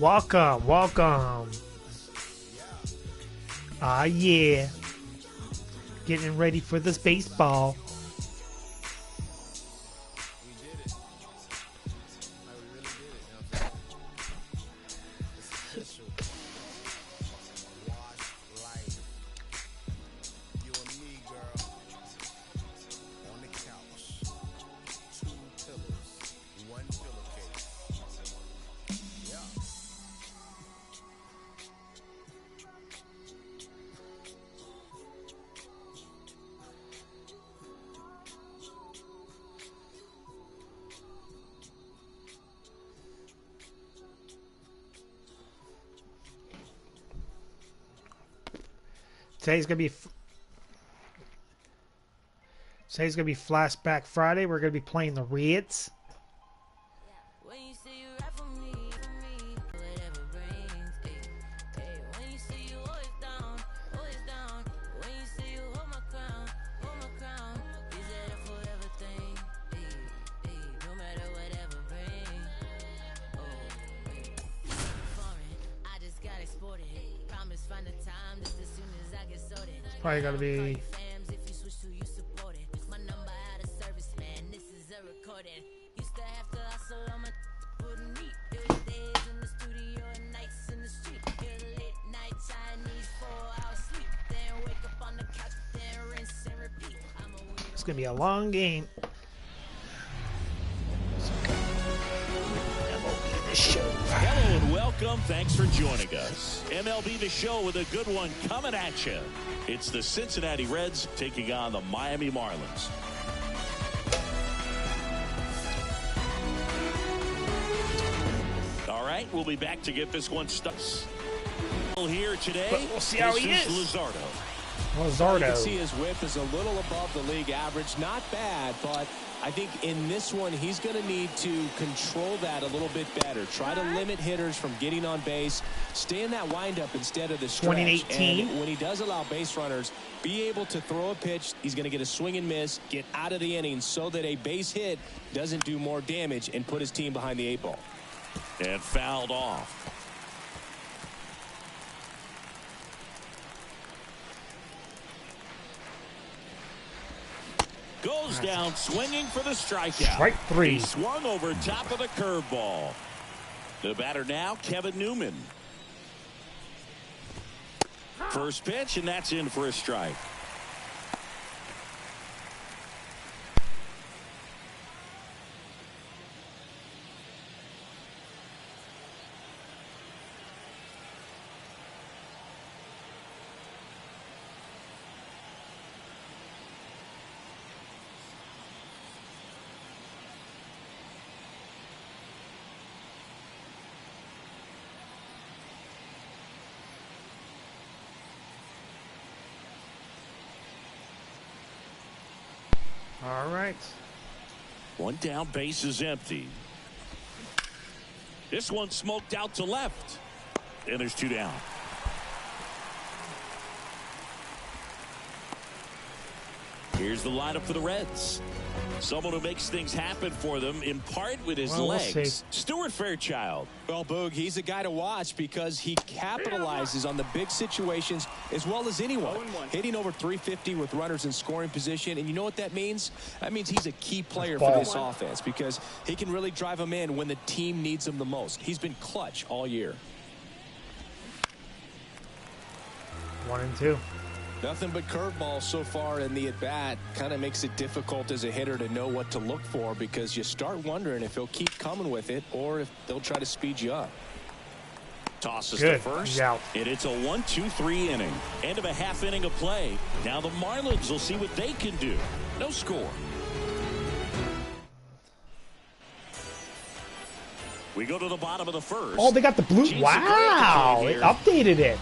Welcome, welcome. Ah, yeah. Getting ready for this baseball. Today's gonna be Flashback Friday. We're gonna be playing the Reds. Probably gonna be it's gonna be a long game. MLB The Show. Hello and welcome. Thanks for joining us. MLB The Show with a good one coming at you. It's the Cincinnati Reds taking on the Miami Marlins. All right, we'll be back to get this one started. Here today, but we'll see how he is. Luzardo. You can see his whip is a little above the league average. Not bad, but I think in this one, he's going to need to control that a little bit better. Try to limit hitters from getting on base. Stay in that windup instead of the stretch. 2018. And when he does allow base runners, be able to throw a pitch. He's going to get a swing and miss, get out of the inning so that a base hit doesn't do more damage and put his team behind the 8 ball. And fouled off. Goes down swinging for the strikeout. Strike three. He swung over top of the curveball. The batter now, Kevin Newman. First pitch, and that's in for a strike. All right. One down, base is empty. This one smoked out to left. And there's 2 down. Here's the lineup for the Reds. Someone who makes things happen for them, in part with his legs. Stuart Fairchild. Well, Boog, he's a guy to watch because he capitalizes on the big situations as well as anyone. Hitting over 350 with runners in scoring position. And you know what that means? That means he's a key player for this offense because he can really drive them in when the team needs him the most. He's been clutch all year. 1 and 2. Nothing but curveballs so far in the at-bat. Kind of makes it difficult as a hitter to know what to look for because you start wondering if he'll keep coming with it or if they'll try to speed you up. Tosses to first, and it's a 1-2-3 inning. End of a half inning of play. Now the Marlins will see what they can do. No score. We go to the bottom of the first. Oh, they got the blue. Wow, it updated it.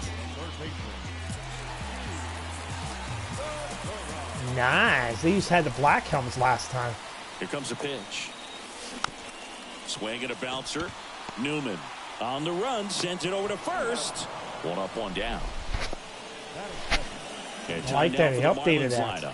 Nice. They used to have the black helmets last time. Here comes a pitch. Swing and a bouncer. Newman on the run, sends it over to first. 1 up, 1 down. I like that. He updated that.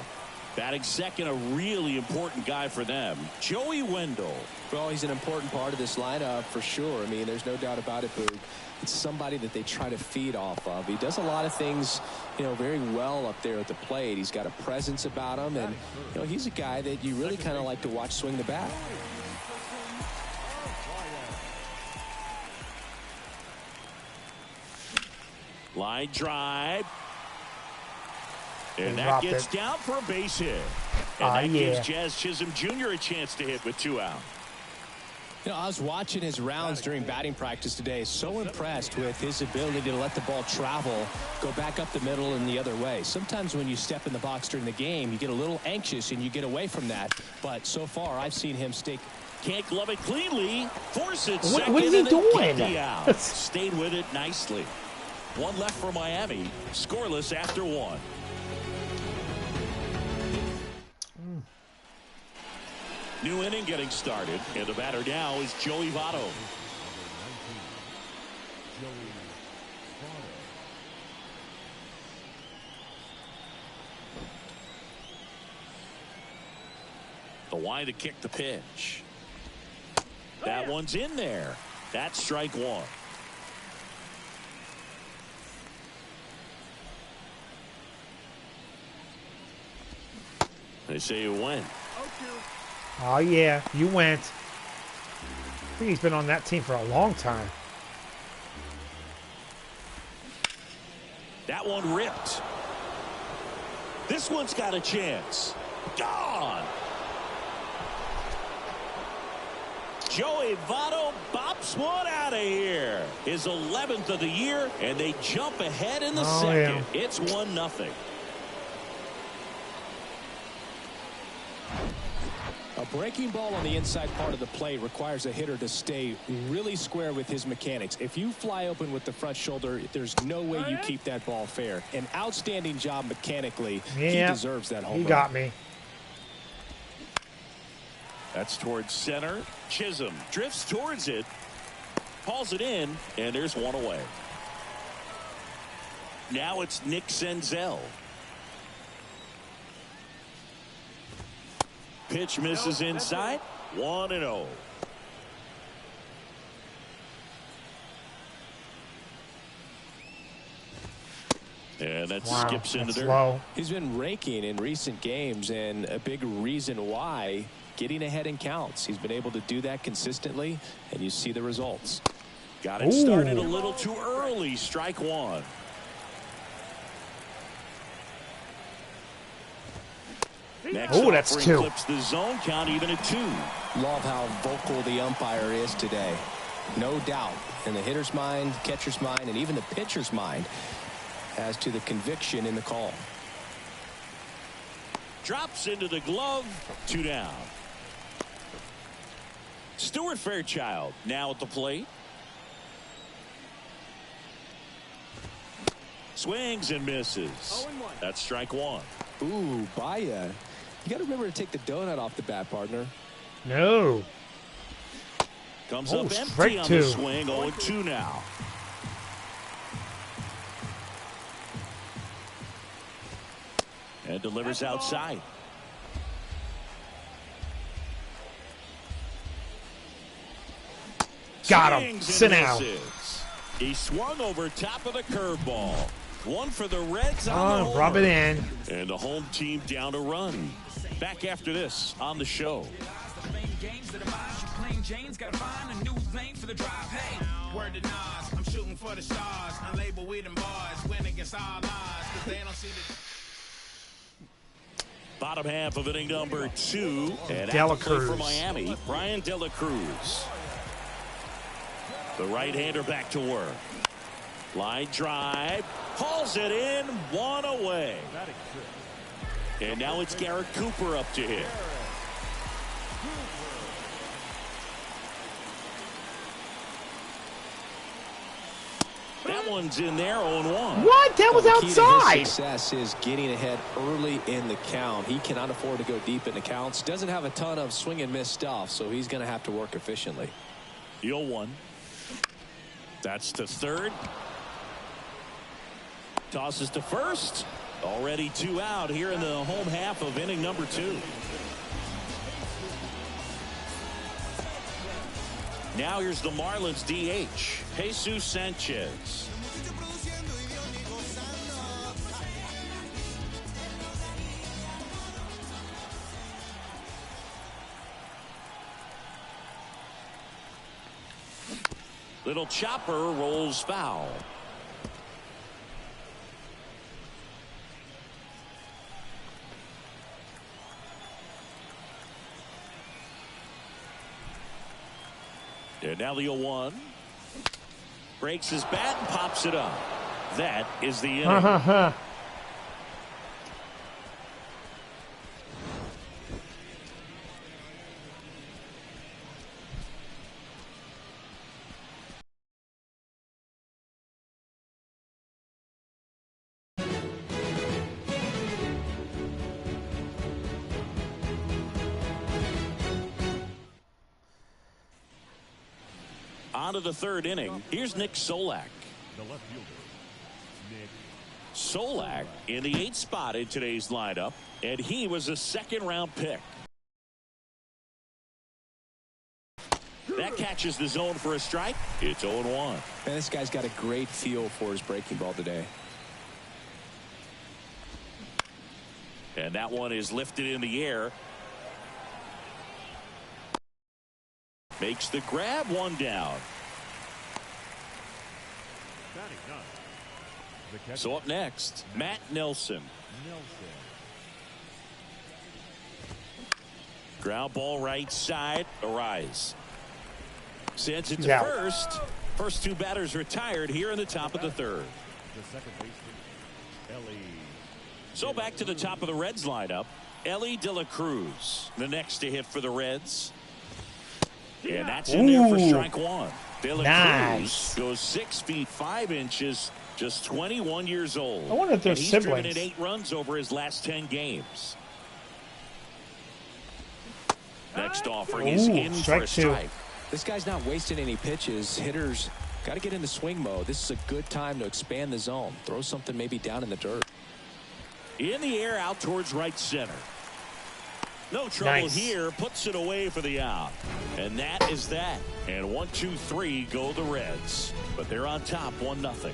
Batting second, a really important guy for them, Joey Wendell. Well, he's an important part of this lineup for sure. I mean, there's no doubt about it, Boog. It's somebody that they try to feed off of. He does a lot of things, very well up there at the plate. He's got a presence about him, and he's a guy that you really kind of like to watch swing the bat. Line drive. And that gets down for a base hit. And that gives Jazz Chisholm Jr. a chance to hit with 2 out. I was watching his rounds during batting practice today. So impressed with his ability to let the ball travel, go back up the middle and the other way. Sometimes when you step in the box during the game, you get a little anxious and you get away from that. But so far, I've seen him stick. Can't glove it cleanly. Force it What second. is he doing? Out. Stayed with it nicely. 1 left for Miami. Scoreless after 1. New inning getting started, and the batter now is Joey Votto. The line to kick the pitch. That one's in there. That's strike 1. They say you went. Oh, yeah, you went. I think he's been on that team for a long time. That one ripped. This one's got a chance. Gone. Joey Votto bops one out of here. His 11th of the year, and they jump ahead in the second. Yeah. It's 1-0. A breaking ball on the inside part of the plate requires a hitter to stay really square with his mechanics. If you fly open with the front shoulder, there's no way you keep that ball fair. An outstanding job mechanically. Yeah, he deserves that home run. He got me. That's towards center. Chisholm drifts towards it, hauls it in, and there's one away. Now it's Nick Senzel. Pitch misses inside. 1-0. And that skips into there. Slow. He's been raking in recent games, and a big reason why, getting ahead in counts. He's been able to do that consistently, and you see the results. Got it started a little too early. Strike 1. Oh, that's 2. Clips the zone count even at 2. Love how vocal the umpire is today. No doubt in the hitter's mind, catcher's mind, and even the pitcher's mind as to the conviction in the call. Drops into the glove. 2 down. Stuart Fairchild now at the plate. Swings and misses. That's strike 1. Ooh, Baya. You got to remember to take the donut off the bat, partner. No. Comes up empty on the swing. 0-2 now. And delivers outside. Got him. Sit down. He swung over top of the curveball. 1 for the Reds on the rub it in. And the home team down a run. Back after this on the show. Word to Nas, I'm shooting for the stars. Unlabeled with them bars. Win against all odds. Cause they don't see the Bottom half of inning number 2. And Dela Cruz for Miami, Brian Dela Cruz. The right-hander back to work. Line drive. Hauls it in. 1 away. And now it's Garrett Cooper up to hit. That one's in there. 0-1. What? That was outside. His success is getting ahead early in the count. He cannot afford to go deep in the counts. Doesn't have a ton of swing and miss stuff, so he's going to have to work efficiently. 0-1. That's to third. Tosses to first. Already 2 out here in the home half of inning number 2. Now here's the Marlins DH, Jesus Sanchez. Little chopper rolls foul. And now the 0-1. Breaks his bat and pops it up. That is the inning. On to the 3rd inning. Here's Nick Solak. Solak in the 8th spot in today's lineup, and he was a 2nd-round pick. That catches the zone for a strike. It's 0-1. Man, this guy's got a great feel for his breaking ball today. And that one is lifted in the air. Makes the grab, 1 down. So up next, Matt Nelson. Ground ball right side. Arise. Sends it to first. First 2 batters retired here in the top of the 3rd. So back to the top of the Reds lineup. Ellie De La Cruz, the next to hit for the Reds. And that's in there for strike 1. De La Cruz goes 6 feet 5 inches, just 21 years old. I wonder if they're siblings. He's driven in 8 runs over his last 10 games. Next offering is in for a strike. This guy's not wasting any pitches. Hitters got to get into swing mode. This is a good time to expand the zone. Throw something maybe down in the dirt. In the air out towards right center. No trouble here. Puts it away for the out. And that is that. And 1, 2, 3 go the Reds. But they're on top 1-0.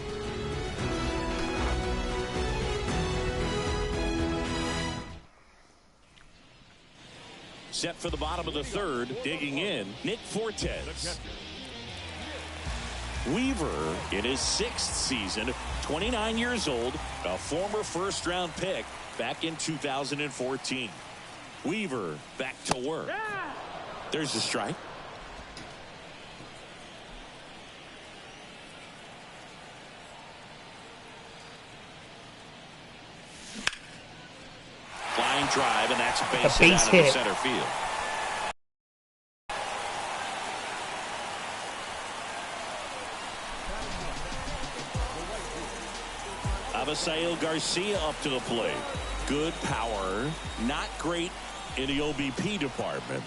Set for the bottom of the 3rd. Digging in, Nick Fortes. Weaver in his 6th season, 29 years old, a former 1st-round pick back in 2014. Weaver back to work. There's the strike. Flying drive, and that's a base hit out of center field. Abisail Garcia up to the plate. Good power, not great in the OBP department.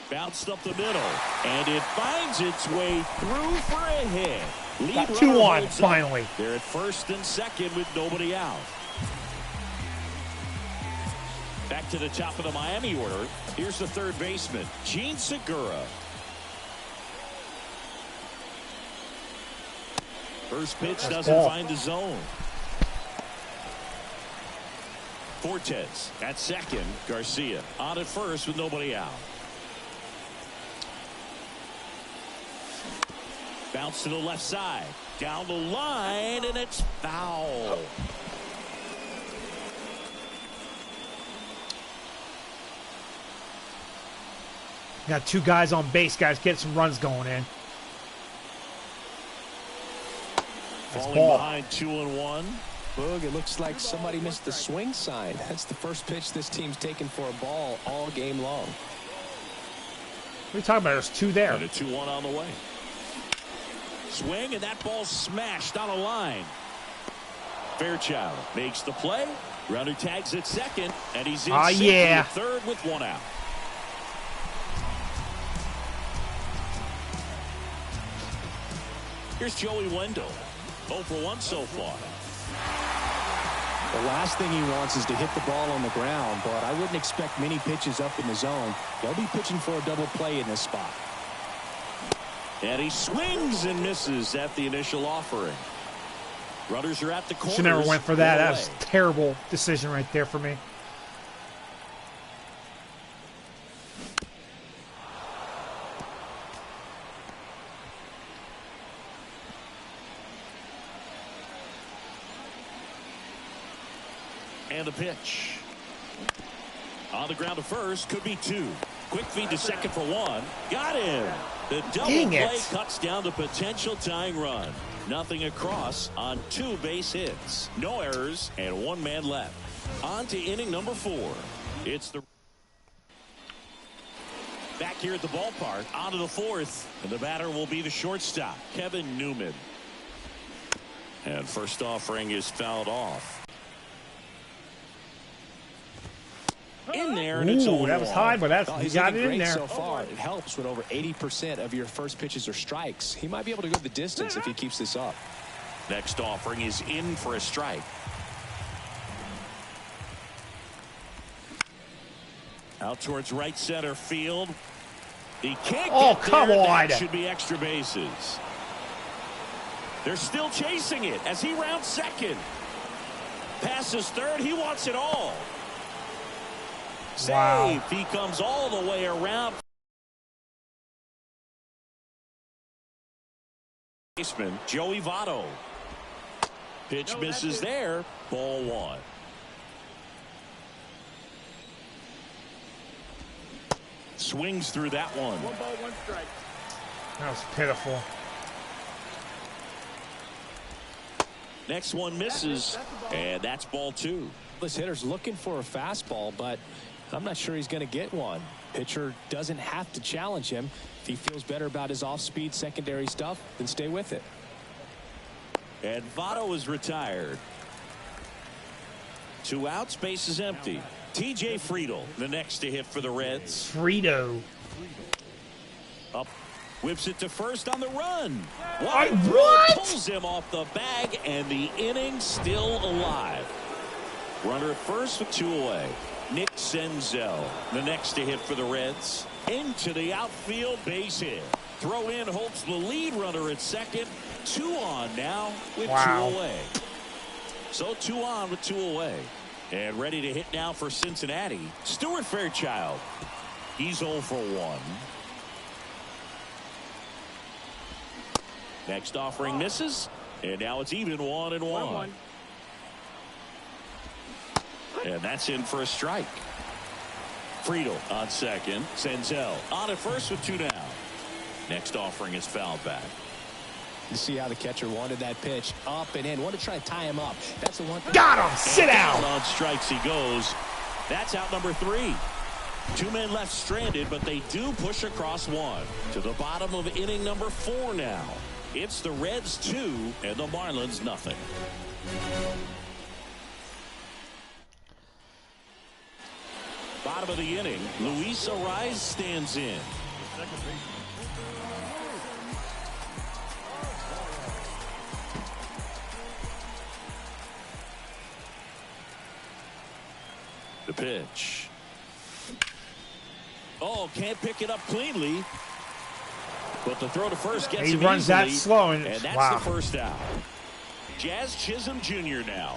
Bounced up the middle, and it finds its way through for a hit. Got 2-1 finally. They're at 1st and 2nd with nobody out. Back to the top of the Miami order. Here's the 3rd baseman, Gene Segura. First pitch doesn't find the zone. Fortes at 2nd. Garcia on at 1st with nobody out. Bounce to the left side. Down the line, and it's foul. Got 2 guys on base, guys. Get some runs going in. Falling behind 2-1. Boog, it looks like somebody missed the swing sign. That's the first pitch this team's taken for a ball all game long. What are you talking about? There's 2 there. And a 2-1 on the way. Swing, and that ball smashed on a line. Fairchild makes the play. Runner tags at 2nd, and he's in at 3rd with 1 out. Here's Joey Wendell. 0 for 1 so far. The last thing he wants is to hit the ball on the ground, but I wouldn't expect many pitches up in the zone. They'll be pitching for a double play in this spot. And he swings and misses at the initial offering. Runners are at the corners. Should never went for that. That was a terrible decision right there for me. And the pitch. On the ground to first. Could be 2. Quick feed to second for 1. Got him. The double play cuts down the potential tying run. Nothing across on 2 base hits. No errors and 1 man left. On to inning number 4. It's the back here at the ballpark. On to the 4th. And the batter will be the shortstop, Kevin Newman. And first offering is fouled off. In there, and it's that was high, but he got it in there. So far, it helps when over 80% of your first pitches are strikes. He might be able to go the distance if he keeps this up. Next offering is in for a strike. Out towards right center field. He can't get come there. on. That should be extra bases. They're still chasing it as he rounds second. Passes third. He wants it all. Save. Wow. He comes all the way around. Baseman Joey Votto. Pitch misses there. Ball 1. Swings through that one. 1 ball, 1 strike. That was pitiful. Next one misses, and that's ball 2. This hitter's looking for a fastball, but I'm not sure he's going to get one. Pitcher doesn't have to challenge him. If he feels better about his off-speed secondary stuff, then stay with it. And Votto is retired. 2 outs, base is empty. TJ Friedl, the next to hit for the Reds. Frito. Up, whips it to first on the run. What? Pulls him off the bag, and the inning still alive. Runner at first with 2 away. Nick Senzel, the next to hit for the Reds. Into the outfield, base hit. Throw in holds the lead runner at second. 2 on now with 2 away. So 2 on with 2 away. And ready to hit now for Cincinnati, Stuart Fairchild. He's 0 for 1. Next offering misses, and now it's even 1-1. And that's in for a strike. Friedl on second. Senzel on at first with 2 down. Next offering is fouled back. You see how the catcher wanted that pitch up and in. Want to try to tie him up. That's the one. Got him. Sit down. On strikes he goes. That's out number 3. 2 men left stranded, but they do push across 1. To the bottom of inning number 4 now. It's the Reds 2 and the Marlins nothing. Bottom of the inning, Luis Arraez stands in. The pitch. Oh, can't pick it up cleanly. But the throw to first gets him runs easily, that slow, and that's wow. the first out. Jazz Chisholm Jr. now.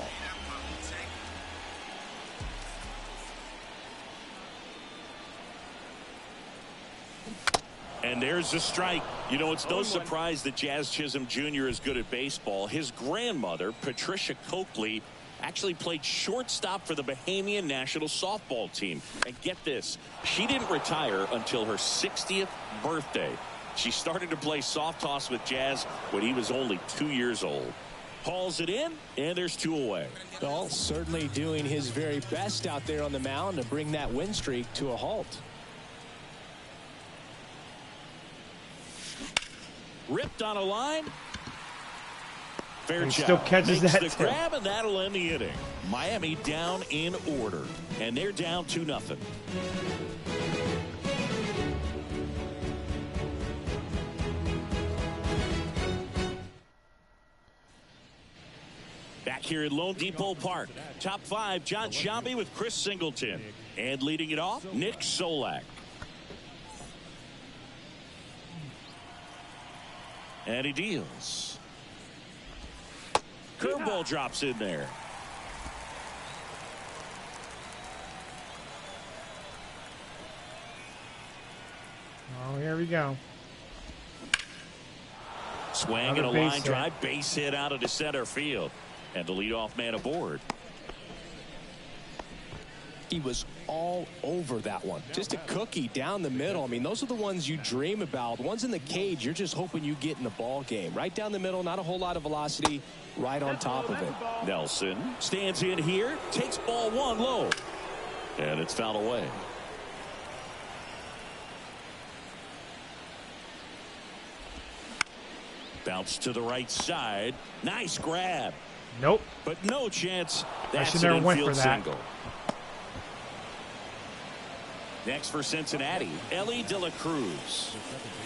And there's a strike. You know, it's no surprise that Jazz Chisholm Jr. is good at baseball. His grandmother, Patricia Coakley, actually played shortstop for the Bahamian national softball team. And get this, she didn't retire until her 60th birthday. She started to play soft toss with Jazz when he was only 2 years old. Hauls it in, and there's 2 away. Well, certainly doing his very best out there on the mound to bring that win streak to a halt. Ripped on a line. Fairchild still catches makes that the too. grab, and that'll end the inning. Miami down in order, and they're down 2-0. Back here at Lone Depot Park. Top 5, John Sciambi with Chris Singleton. And leading it off, Nick Solak. And he deals. Curveball drops in there. Oh, here we go. Swing and a line drive, base hit out into center field. And the leadoff man aboard. He was all over that one. Just a cookie down the middle. I mean, those are the ones you dream about. Ones in the cage, you're just hoping you get in the ball game. Right down the middle, not a whole lot of velocity, right on top of it. Nelson stands in here, takes ball 1 low. And it's fouled away. Bounce to the right side. Nice grab. Nope. But no chance. That's I should never went for infield that. single. Next for Cincinnati, Ellie De La Cruz.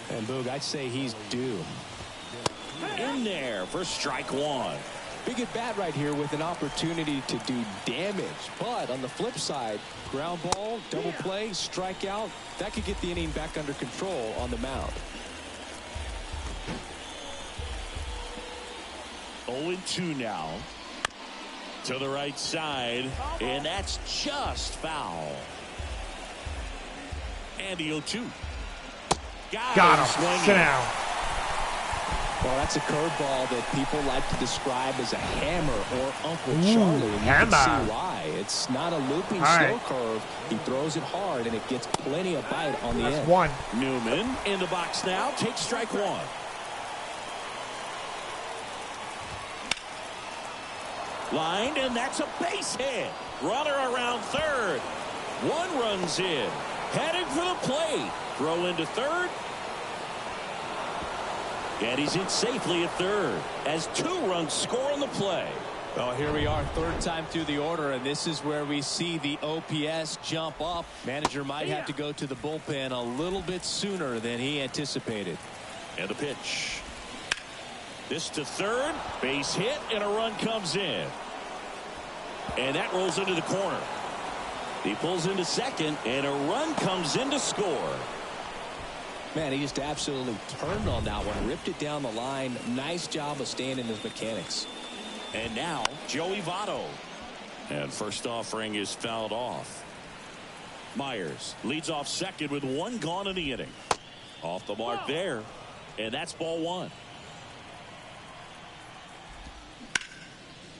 And Boog, I'd say he's due. In there for strike 1. Big at bat right here with an opportunity to do damage. But on the flip side, ground ball, double play, strikeout, that could get the inning back under control on the mound. 0-2 now. To the right side, and that's just foul. And the 0-2. Got him. Sit down. Well, that's a curveball that people like to describe as a hammer or Uncle Charlie. And you can see why. It's not a looping slow curve. He throws it hard, and it gets plenty of bite on the end. That's 1. Newman in the box now. Takes strike 1. Lined, and that's a base hit. Runner around third. 1 runs in. Heading for the plate. Throw into third. And he's in safely at third as 2 runs score on the play. Well, here we are, 3rd time through the order, and this is where we see the OPS jump up. Manager might have to go to the bullpen a little bit sooner than he anticipated. And the pitch. This to third. Base hit, and a run comes in. And that rolls into the corner. He pulls into second, and a run comes in to score. Man, he just absolutely turned on that one, ripped it down the line. Nice job of staying in his mechanics. And now, Joey Votto. And first offering is fouled off. Myers leads off second with 1 gone in the inning. Off the mark there. And that's ball 1.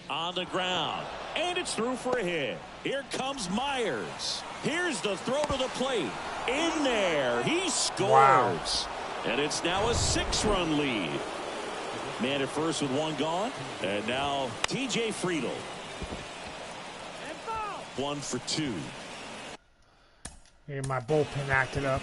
On the ground. And it's through for a hit. Here comes Myers. Here's the throw to the plate. In there. He scores. Wow. And it's now a 6-run lead. Man at first with 1 gone. And now TJ Friedl. 1 for 2. Here, my bullpen acted up.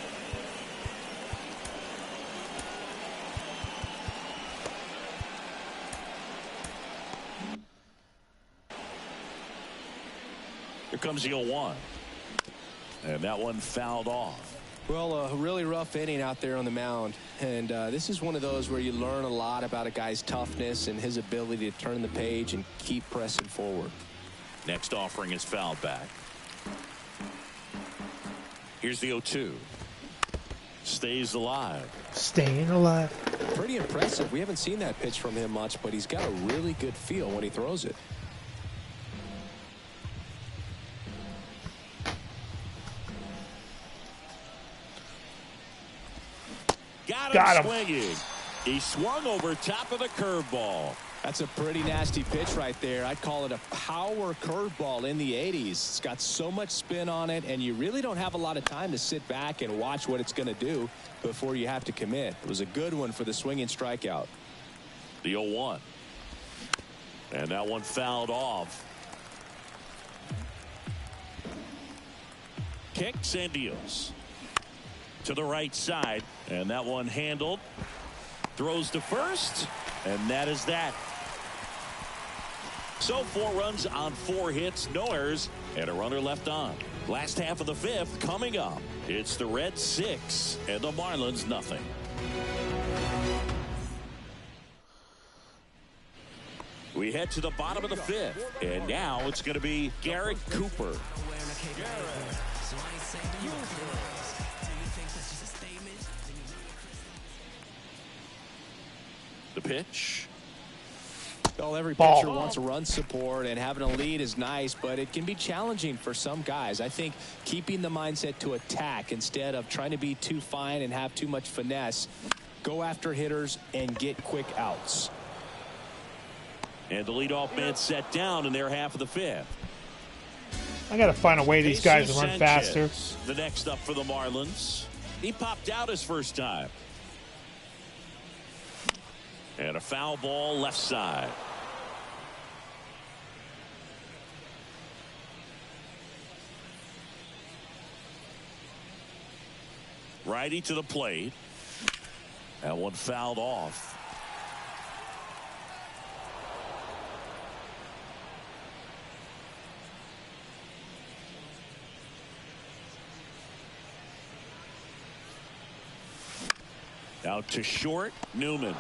Here comes the 0-1. And that one fouled off. Well, a really rough inning out there on the mound. And this is one of those where you learn a lot about a guy's toughness and his ability to turn the page and keep pressing forward. Next offering is fouled back. Here's the 0-2. Stays alive. Staying alive. Pretty impressive. We haven't seen that pitch from him much, but he's got a really good feel when he throws it. Got him swinging. He swung over top of the curveball. That's a pretty nasty pitch right there. I'd call it a power curveball in the 80s. It's got so much spin on it, and you really don't have a lot of time to sit back and watch what it's going to do before you have to commit. It was a good one for the swinging strikeout. The 0-1. And that one fouled off. Kicks and deals. To the right side, and that one handled. Throws to first, and that is that. So 4 runs on 4 hits, no errors, and a runner left on. Last half of the 5th coming up. It's the Reds 6 and the Marlins nothing. We head to the bottom of the 5th, and now it's going to be Garrett Cooper. The pitch. Well, every pitcher wants a run support, and having a lead is nice, but it can be challenging for some guys. I think keeping the mindset to attack instead of trying to be too fine and have too much finesse, go after hitters and get quick outs. And the leadoff man set down in their half of the 5th. I got to find a way these guys to run faster. The next up for the Marlins. He popped out his first time. And a foul ball left side. Righty to the plate. That one fouled off. Out to short, Newman.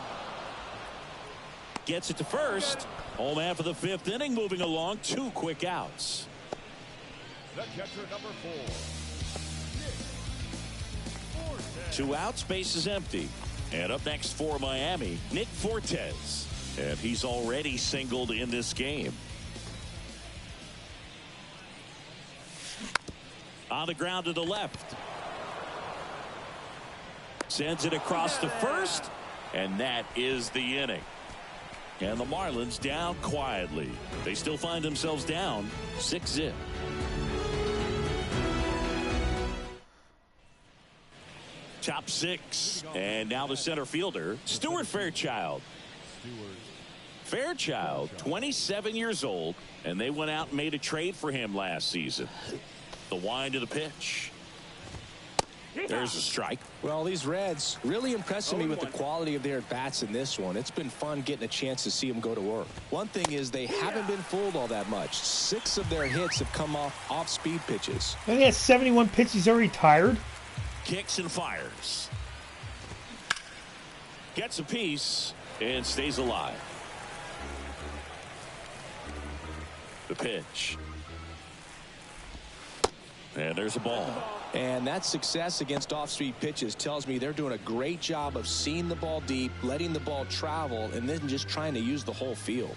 Gets it to first. Home half of the 5th inning, moving along. 2 quick outs. The catcher, number 4. 2 outs, base is empty. And up next for Miami, Nick Fortes. And he's already singled in this game. On the ground to the left. Sends it across to first. And that is the inning. And the Marlins down quietly. They still find themselves down 6-0. Top 6. And now the center fielder, Stuart Fairchild. Fairchild, 27 years old, and they went out and made a trade for him last season. The wind of the pitch. There's a strike. Well, these Reds really impressing me with the quality of their at-bats in this one. It's been fun getting a chance to see them go to work. One thing is they haven't been fooled all that much. 6 of their hits have come off speed pitches. And he has 71 pitches. He's already tired. Kicks and fires. Gets a piece and stays alive. The pitch. And there's a ball. And that success against off-speed pitches tells me they're doing a great job of seeing the ball deep, letting the ball travel, and then just trying to use the whole field.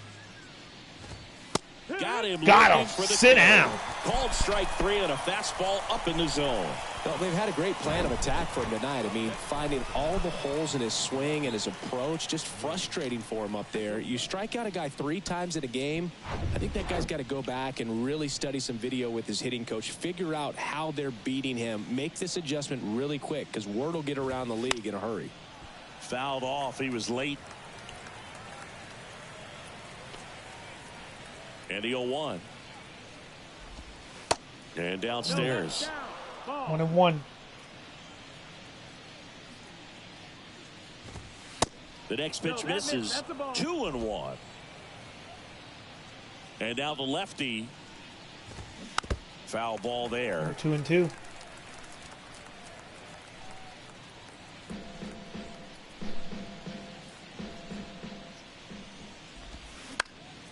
Got him. For the sit down. Called strike 3 and a fastball up in the zone. Well, they've had a great plan of attack for him tonight. I mean, finding all the holes in his swing and his approach, just frustrating for him up there. You strike out a guy 3 times in a game, I think that guy's got to go back and really study some video with his hitting coach, figure out how they're beating him, make this adjustment really quick, because word will get around the league in a hurry. Fouled off. He was late. And the 0-1. And downstairs. 1-1. The next pitch misses. 2-1. And now the lefty. Foul ball there. 2-2.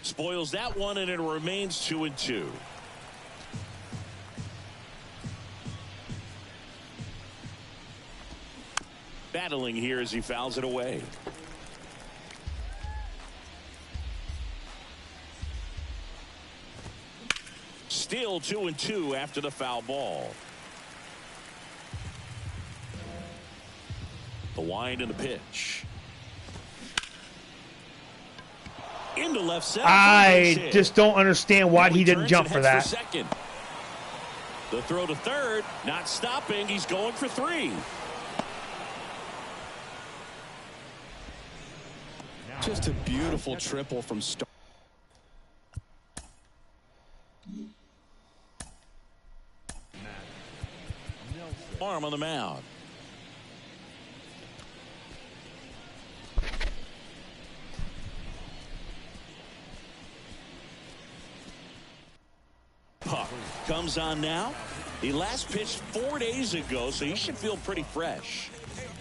Spoils that one, and it remains 2-2. Battling here as he fouls it away. Still 2-2 after the foul ball. The wind and the pitch. Into left center. I just don't understand why he didn't jump for that. Second. The throw to third, not stopping. He's going for 3. Just a beautiful triple from start. Arm on the mound. Puck comes on now. He last pitched 4 days ago, so he should feel pretty fresh.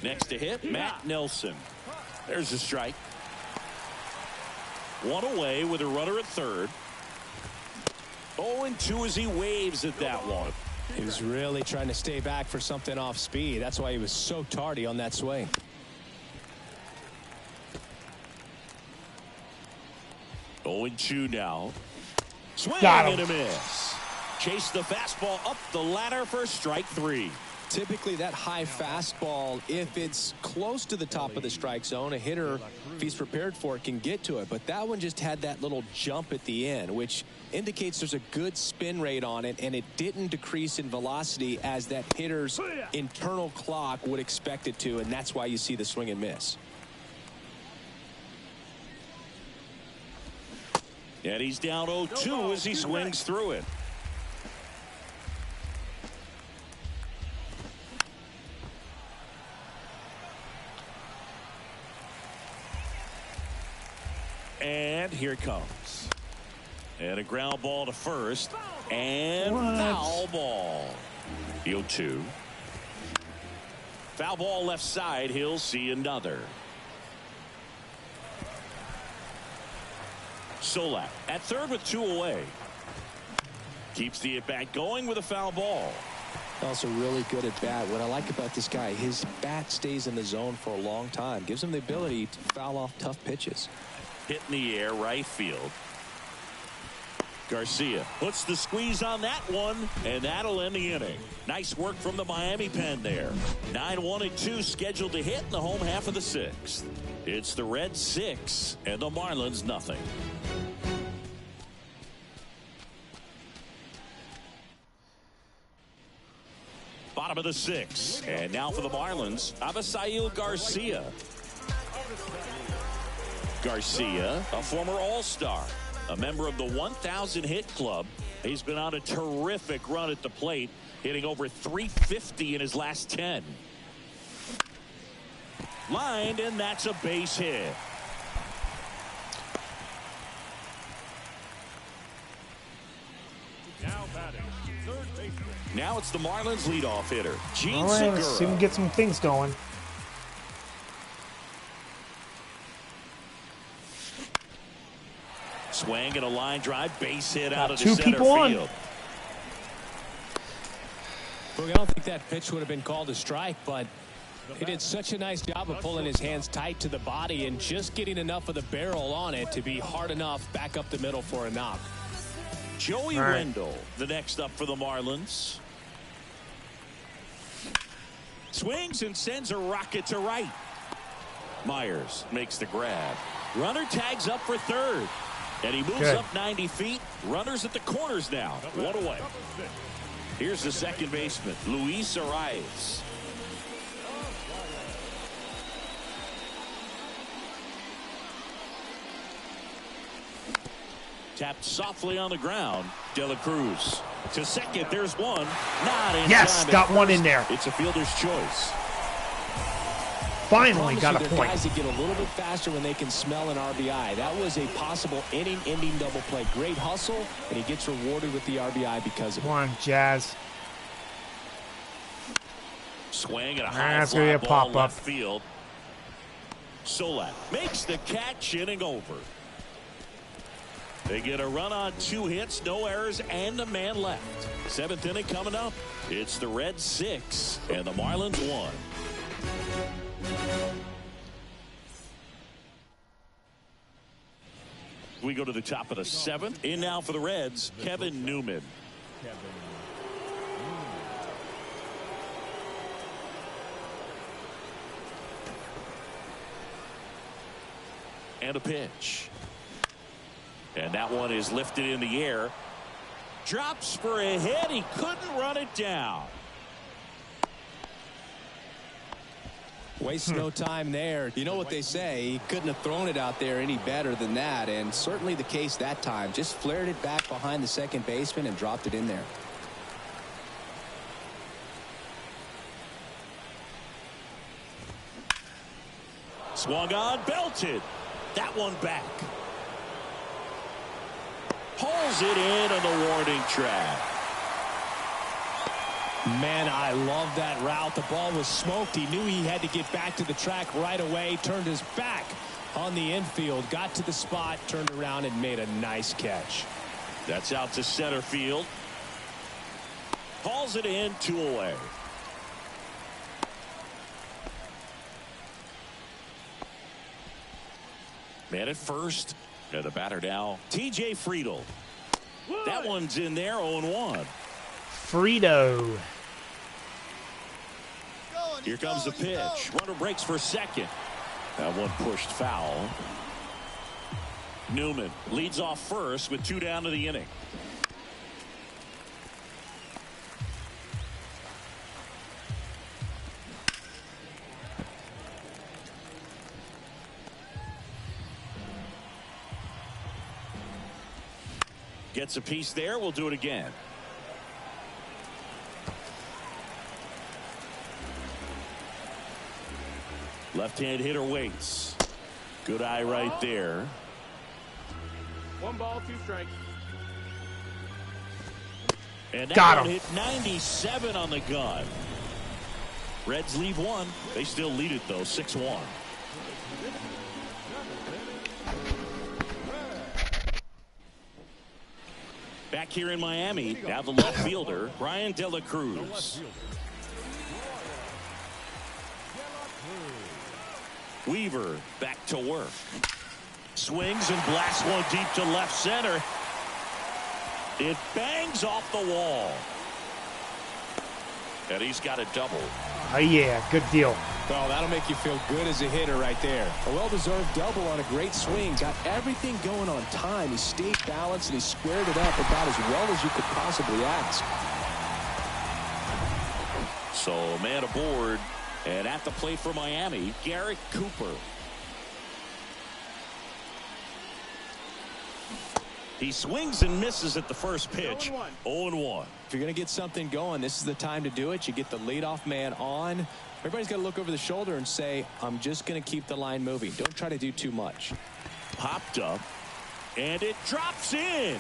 Next to hit, Matt Nelson. There's a strike. One away with a runner at third. 0-2 as he waves at that one. He was really trying to stay back for something off speed. That's why he was so tardy on that swing. 0-2 now. Swing Got him. and a miss. Chase the fastball up the ladder for strike 3. Typically that high fastball, if it's close to the top of the strike zone, a hitter, if he's prepared for it, can get to it. But that one just had that little jump at the end, which indicates there's a good spin rate on it, and it didn't decrease in velocity as that hitter's internal clock would expect it to, and that's why you see the swing and miss. And he's down 0-2 as he swings through it. And here it comes. And a ground ball to first. And foul ball. 0-2. Foul ball left side. He'll see another. Solak at third with 2 away. Keeps the at-bat going with a foul ball. Also really good at bat. What I like about this guy, his bat stays in the zone for a long time. Gives him the ability to foul off tough pitches. Hit in the air, right field. Garcia puts the squeeze on that one, and that'll end the inning. Nice work from the Miami pen there. 9-1-2 scheduled to hit in the home half of the 6th. It's the Reds 6 and the Marlins nothing. Bottom of the 6th, and now for the Marlins, Avisail Garcia. Garcia, a former All-Star, a member of the 1,000 hit club. He's been on a terrific run at the plate, hitting over .350 in his last 10. Lined, and that's a base hit. Now batting, third baseman. Now it's the Marlins leadoff hitter, Gene All right, let's see if we can Segura. get some things going. Swing and a line drive, base hit out of the 2 center people on. field. I don't think that pitch would have been called a strike, but he did such a nice job of pulling his hands tight to the body and just getting enough of the barrel on it to be hard enough back up the middle for a knock. Joey All right. Wendell, the next up for the Marlins. Swings and sends a rocket to right. Myers makes the grab. Runner tags up for third. And he moves Good. up 90 feet. Runners at the corners now. 1 away. Here's the second baseman, Luis Arias. Tapped softly on the ground. De La Cruz to second. There's one. Not in Yes, time. got At one in first, there. It's a fielder's choice. Finally got a They're point. guys that get a little bit faster when they can smell an RBI. That was a possible inning-ending double play. Great hustle, and he gets rewarded with the RBI because of it. Come on, Jazz. Swing and a That's high gonna be fly a ball pop-up. left field. Solak makes the catch, inning over. They get a run on 2 hits, no errors, and a man left. 7th inning coming up. It's the Reds 6 and the Marlins 1. We go to the top of the 7th. In now for the Reds, Kevin Newman. And a pitch. And that one is lifted in the air. Drops for a hit. He couldn't run it down. Waste no time there. You know what they say, he couldn't have thrown it out there any better than that, and certainly the case that time. Just flared it back behind the second baseman and dropped it in there. Swung on, belted. That one back. Pulls it in on the warning track. Man, I love that route. The ball was smoked. He knew he had to get back to the track right away. Turned his back on the infield, got to the spot, turned around and made a nice catch. That's out to center field. Hauls it in, 2 away. Man at first. And the batter now, T.J. Friedel. That one's in there, 0-1. Frito. Here comes the pitch. Runner breaks for second. That one pushed foul. Newman leads off first with 2 down to the inning. Gets a piece there. We'll do it again. Left-hand hitter waits. Good eye right there. 1 ball, 2 strikes. And that Got one him. hit 97 on the gun. Reds leave 1. They still lead it, though, 6-1. Back here in Miami, now the left fielder, Brian De La Cruz. Weaver back to work. Swings and blasts one deep to left center. It bangs off the wall. And he's got a double. Oh, yeah, good deal. Well, that'll make you feel good as a hitter right there. A well-deserved double on a great swing. Got everything going on time. He stayed balanced and he squared it up about as well as you could possibly ask. So man aboard, and at the plate for Miami, Garrett Cooper. He swings and misses at the first pitch. 0-1. If you're going to get something going, this is the time to do it. You get the leadoff man on. Everybody's got to look over the shoulder and say, I'm just going to keep the line moving. Don't try to do too much. Popped up, and it drops in.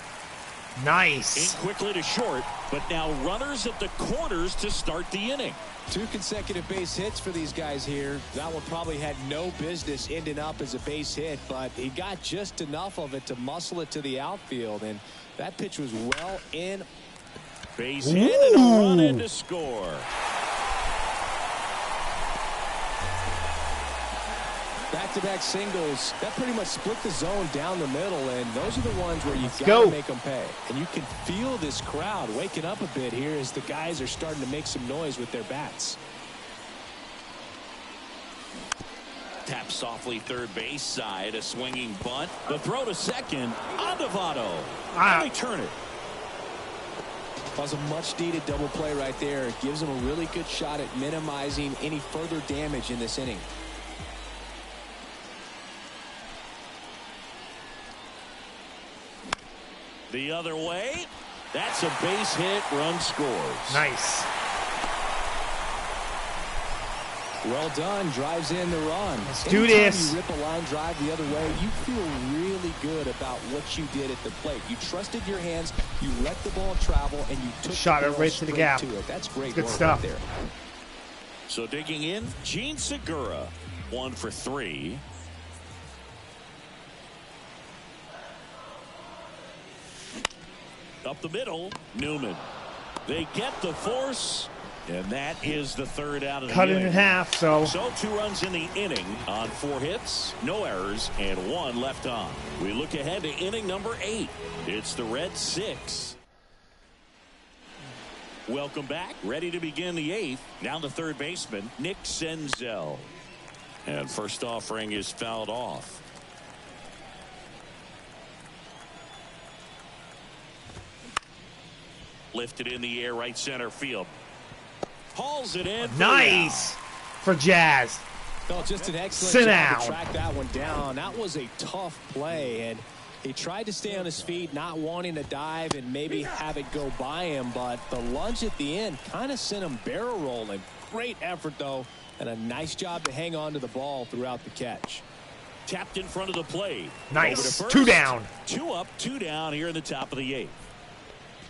Nice. In quickly to short, but now runners at the corners to start the inning. 2 consecutive base hits for these guys here. That one probably had no business ending up as a base hit, but he got just enough of it to muscle it to the outfield, and that pitch was well in. Base hit and a run in to score. Back-to-back singles. That pretty much split the zone down the middle, and those are the ones where you got go. to make them pay. And you can feel this crowd waking up a bit here as the guys are starting to make some noise with their bats. Tap softly third base side, a swinging bunt. The throw to second, Adovado. And they turn it. That was a much-needed double play right there. It gives them a really good shot at minimizing any further damage in this inning. The other way. That's a base hit. Run scores. Nice. Well done. Drives in the run. Let's do Anytime this. you rip a line drive the other way, you feel really good about what you did at the plate. You trusted your hands, you let the ball travel, and you took Shot the it ball right to the straight gap. to it. That's great Good work stuff. right there. So digging in, Gene Segura, 1 for 3. Up the middle, Newman. They get the force, and that is the third out of the Cut it inning. in half, so. So 2 runs in the inning on 4 hits, no errors, and 1 left on. We look ahead to inning number 8. It's the Reds 6. Welcome back. Ready to begin the 8th. Down to third baseman, Nick Senzel. And first offering is fouled off. Lifted in the air, right center field. Hauls it in. Nice for Jazz. Well, just an excellent Sit job down. to track that one down. That was a tough play, and he tried to stay on his feet, not wanting to dive and maybe have it go by him, but the lunge at the end kind of sent him barrel rolling. Great effort, though, and a nice job to hang on to the ball throughout the catch. Tapped in front of the plate. Nice. Over to first. 2 down. 2 up, 2 down here in the top of the 8th.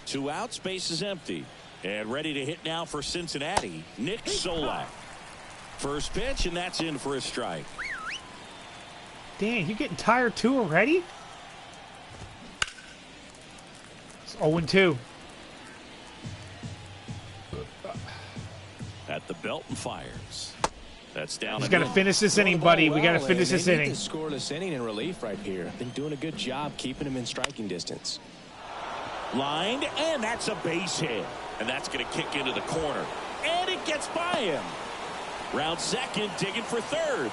2 out, space is empty. And ready to hit now for Cincinnati, Nick Solak. First pitch, and that's in for a strike. Dang, you getting tired too already? It's 0-2. At the belt and fires. That's down. He's got to finish this inning, buddy. We got to finish this inning. Scoreless inning in relief right here. Been doing a good job keeping him in striking distance. Lined, and that's a base hit. And that's going to kick into the corner. And it gets by him. Round second, digging for third.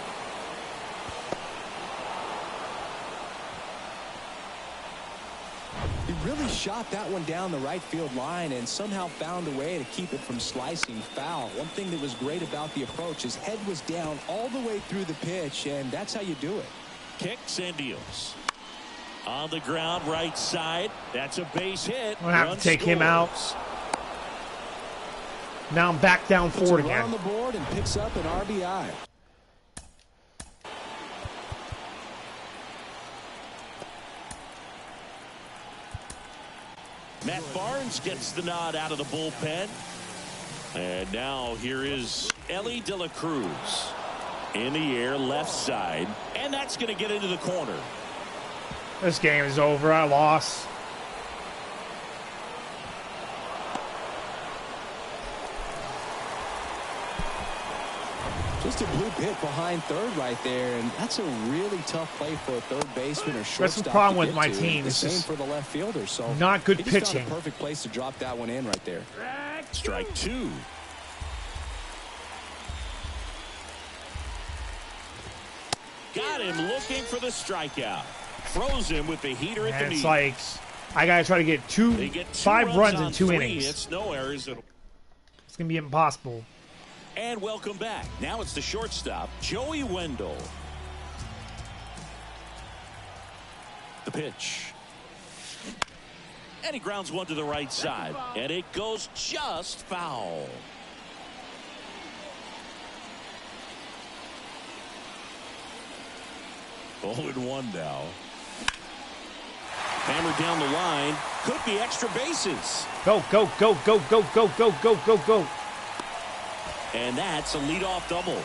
He really shot that one down the right field line and somehow found a way to keep it from slicing foul. One thing that was great about the approach, his head was down all the way through the pitch, and that's how you do it. Kicks and deals. On the ground, right side. That's a base hit. I'm going to have to take him out. Now I'm back down forward again. On the board and picks up an RBI. Matt Barnes gets the nod out of the bullpen. And now here is Ellie De La Cruz. In the air, left side. And that's going to get into the corner. This game is over. I lost. Just a blue pit behind third right there, and that's a really tough play for a third baseman or shortstop. That's the problem with my team. The It's same just for the left fielder. So not good he just pitching. found a perfect place to drop that one in right there. Strike two. Got him looking for the strikeout. Throws him with the heater at the And knee. it's like I got to try to get They get 5 runs in 2 3. innings. It's no errors. It's going to be impossible. And welcome back. Now it's the shortstop, Joey Wendell. The pitch. And he grounds one to the right side. And it goes just foul. Oh, and 1 now. Hammered down the line. Could be extra bases. Go, go, go, go, go, go, go, go, go, go. And that's a leadoff double.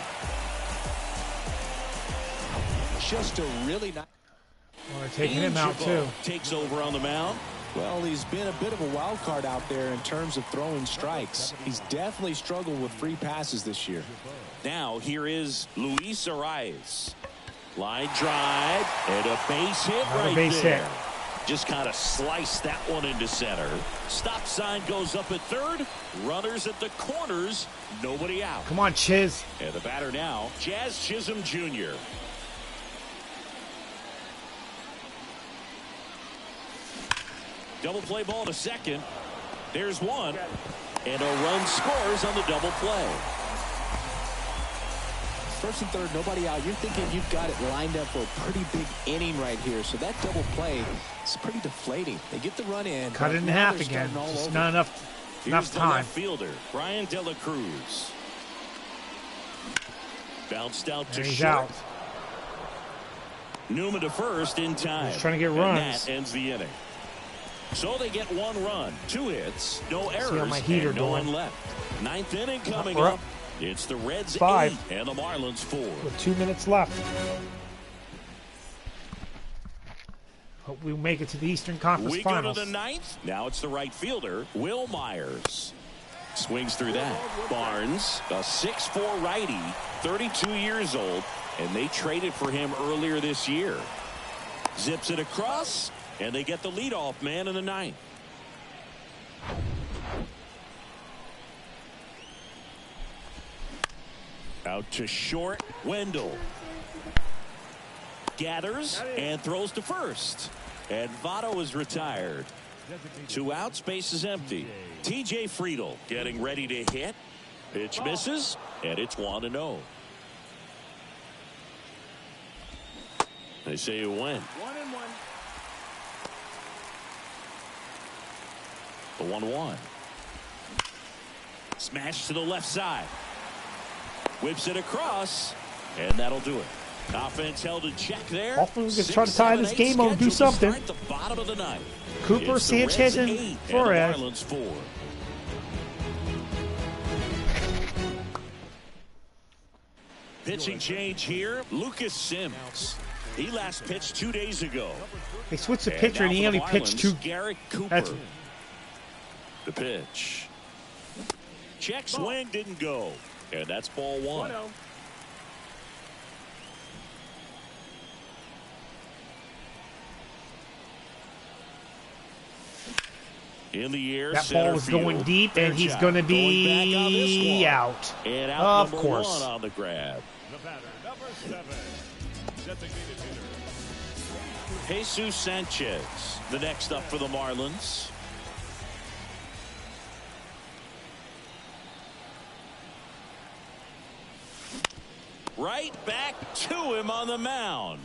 Just a really nice. Well, they're taking him out too. Takes over on the mound. Well, he's been a bit of a wild card out there in terms of throwing strikes. He's definitely struggled with free passes this year. Now here is Luis Arias. Line drive and a base hit right there. Just kind of sliced that one into center. Stop sign goes up at third. Runners at the corners. Nobody out. Come on, Chiz. And the batter now, Jazz Chisholm Jr. Double play ball to second. There's one. And a run scores on the double play. First and third, nobody out. You're thinking you've got it lined up for a pretty big inning right here. So that double play is pretty deflating. They get the run in. Cut it in half again. Just not enough time. Left fielder, Brian De La Cruz. Bounced out to And he's short. out. Newman to first in time. He's trying to get and runs. that ends the inning. So they get 1 run, 2 hits, no See how errors, my heater and no doing. one left. 9th inning coming We're up. up. It's the Reds 5. 8 and the Marlins 4. With 2 minutes left. Hope we make it to the Eastern Conference We Finals. go to the 9th. Now it's the right fielder, Will Myers. Swings through that. Barnes, a 6'4" righty, 32 years old, and they traded for him earlier this year. Zips it across, and they get the leadoff man in the 9th. Out to short, Wendell. Gathers and throws to first. And Votto is retired. 2 outs, base is empty. TJ Friedel getting ready to hit. Pitch misses, and it's 1-0. They say it went. 1-1. The 1-1. Smash to the left side. Whips it across, and that'll do it. Offense held in check there. Hopefully we can try to tie this game up and do something. The bottom of the 9th. Cooper, It's the Sanchez, Reds and 8 Flores. And the Marlins 4. Pitching change here. Lucas Sims. He last pitched 2 days ago. They switched the pitcher, and he only pitched 2. Garrett Cooper. That's the pitch. Check swing didn't go. And that's ball 1. In the air, that ball was going deep, and he's going to be out. And out of course. 1 on the grab. The batter, number 7, designated hitter. Jesus Sanchez, the next up for the Marlins. Right back to him on the mound.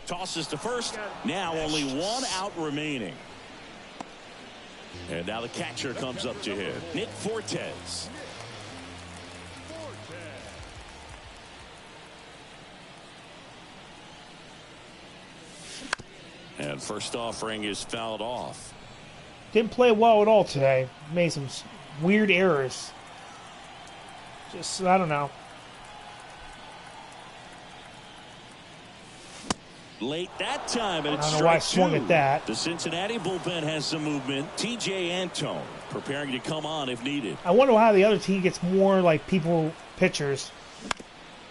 Tosses to first. Now only 1 out remaining. And now the catcher comes up to him, Nick Fortes. And first offering is fouled off. Didn't play well at all today. Made some weird errors. Just, I don't know. Late that time, and it's I don't know why I swung at that. The Cincinnati bullpen has some movement. T.J. Antone preparing to come on if needed. I wonder how the other team gets more like pitchers.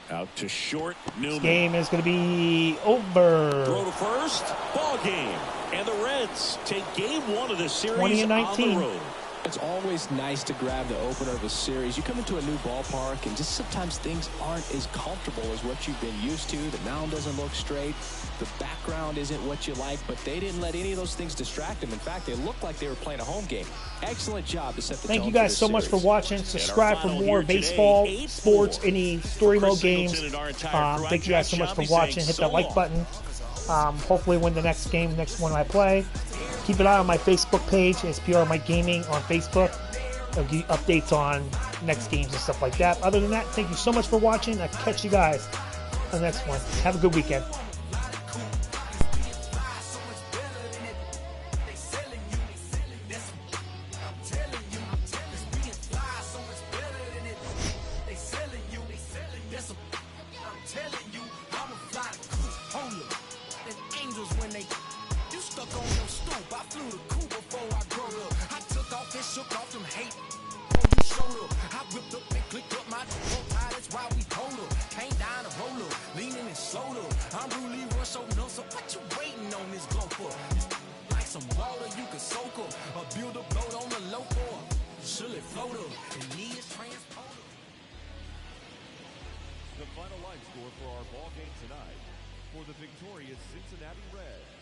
Out to short. Newman. This game is going to be over. Throw to first. Ball game. And the Reds take game 1 of the series 20-19. on the road. It's always nice to grab the opener of a series. You come into a new ballpark, and just sometimes things aren't as comfortable as what you've been used to. The mound doesn't look straight. The background isn't what you like, but they didn't let any of those things distract them. In fact, they looked like they were playing a home game. Excellent job to set the tone. Thank you guys so much for watching. Subscribe for more baseball, sports, any story mode games. Thank you guys so much for watching. Hit that like button. Hopefully win the next game, next one I play. Keep an eye on my Facebook page, SPR Mike Gaming on Facebook. I'll give you updates on next games and stuff like that. Other than that, thank you so much for watching. I'll catch you guys on the next one. Have a good weekend. Shook off some hate. You showed up. I whipped up and clicked up my tie. That's why we hold up. Came down to roll up. Leaning and slowed up. I'm really rush so no. So what you waiting on this go for? Like some water you can soak up. Or build a boat on the low for. Should it float up? And need is transporter. The final line score for our ball game tonight for the victorious Cincinnati Reds.